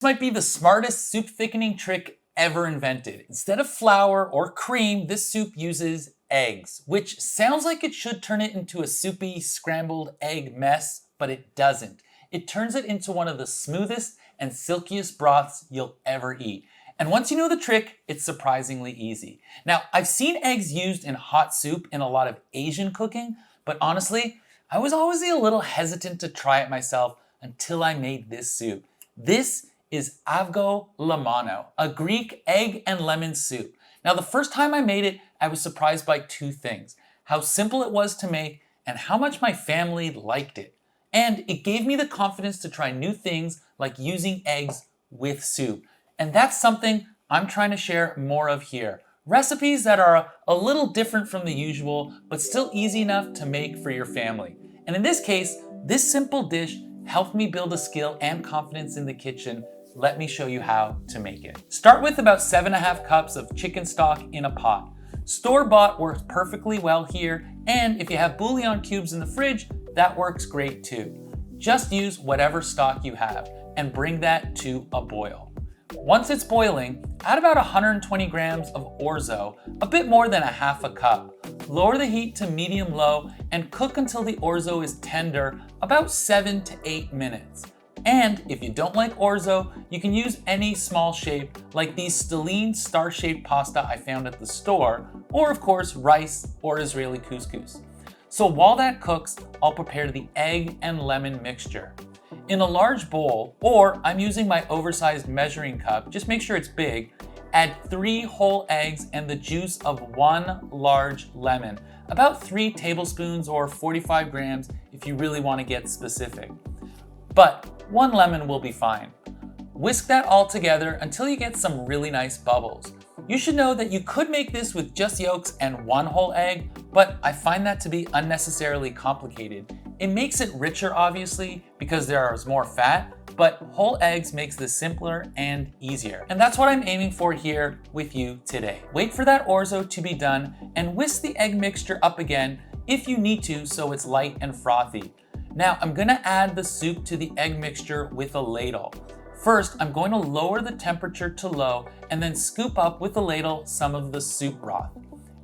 Might be the smartest soup thickening trick ever invented. Instead of flour or cream, this soup uses eggs, which sounds like it should turn it into a soupy scrambled egg mess, but it doesn't. It turns it into one of the smoothest and silkiest broths you'll ever eat. And once you know the trick, it's surprisingly easy. Now, I've seen eggs used in hot soup in a lot of Asian cooking, but honestly, I was always a little hesitant to try it myself until I made this soup. This is Avgolemono, a Greek egg and lemon soup. Now, the first time I made it, I was surprised by two things: how simple it was to make and how much my family liked it. And it gave me the confidence to try new things like using eggs with soup. And that's something I'm trying to share more of here. Recipes that are a little different from the usual, but still easy enough to make for your family. And in this case, this simple dish helped me build a skill and confidence in the kitchen. Let me show you how to make it. Start with about 7.5 cups of chicken stock in a pot. Store-bought works perfectly well here, and if you have bouillon cubes in the fridge, that works great too. Just use whatever stock you have and bring that to a boil. Once it's boiling, add about 120 grams of orzo, a bit more than 1/2 cup. Lower the heat to medium-low and cook until the orzo is tender, about 7 to 8 minutes. And if you don't like orzo, you can use any small shape like these stelline star-shaped pasta I found at the store, or of course rice or Israeli couscous. So while that cooks, I'll prepare the egg and lemon mixture. In a large bowl, or I'm using my oversized measuring cup, just make sure it's big, add 3 whole eggs and the juice of 1 large lemon, about 3 tablespoons or 45 grams if you really want to get specific. But 1 lemon will be fine. Whisk that all together until you get some really nice bubbles. You should know that you could make this with just yolks and 1 whole egg, but I find that to be unnecessarily complicated. It makes it richer, obviously, because there is more fat, but whole eggs makes this simpler and easier. And that's what I'm aiming for here with you today. Wait for that orzo to be done and whisk the egg mixture up again if you need to so it's light and frothy. Now I'm gonna add the soup to the egg mixture with a ladle. First, I'm going to lower the temperature to low and then scoop up with a ladle some of the soup broth.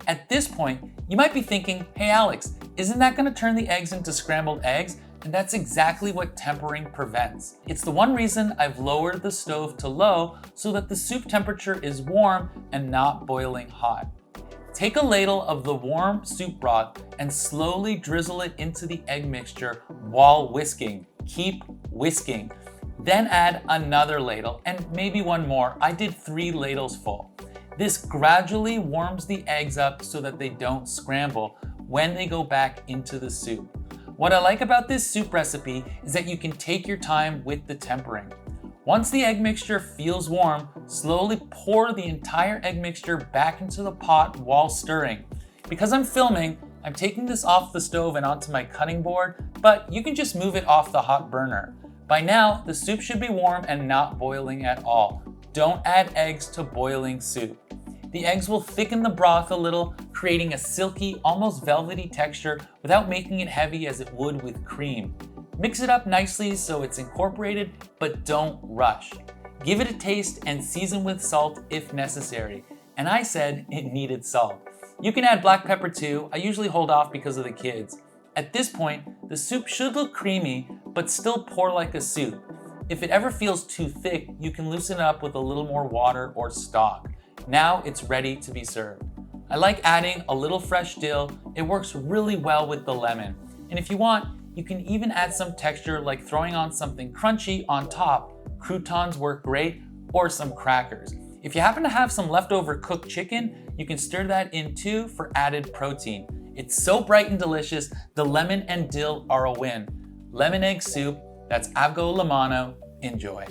At this point, you might be thinking, hey Alex, isn't that gonna turn the eggs into scrambled eggs? And that's exactly what tempering prevents. It's the one reason I've lowered the stove to low so that the soup temperature is warm and not boiling hot. Take a ladle of the warm soup broth and slowly drizzle it into the egg mixture while whisking. Keep whisking. Then add another ladle and maybe one more. I did 3 ladles full. This gradually warms the eggs up so that they don't scramble when they go back into the soup. What I like about this soup recipe is that you can take your time with the tempering. Once the egg mixture feels warm, slowly pour the entire egg mixture back into the pot while stirring. Because I'm filming, I'm taking this off the stove and onto my cutting board, but you can just move it off the hot burner. By now, the soup should be warm and not boiling at all. Don't add eggs to boiling soup. The eggs will thicken the broth a little, creating a silky, almost velvety texture without making it heavy as it would with cream. Mix it up nicely so it's incorporated, but don't rush. Give it a taste and season with salt if necessary. And I said it needed salt. You can add black pepper too. I usually hold off because of the kids. At this point, the soup should look creamy, but still pour like a soup. If it ever feels too thick, you can loosen it up with a little more water or stock. Now it's ready to be served. I like adding a little fresh dill. It works really well with the lemon. And if you want, you can even add some texture like throwing on something crunchy on top. Croutons work great, or some crackers. If you happen to have some leftover cooked chicken, you can stir that in too for added protein. It's so bright and delicious, the lemon and dill are a win. Lemon egg soup, that's Avgolemono. Enjoy.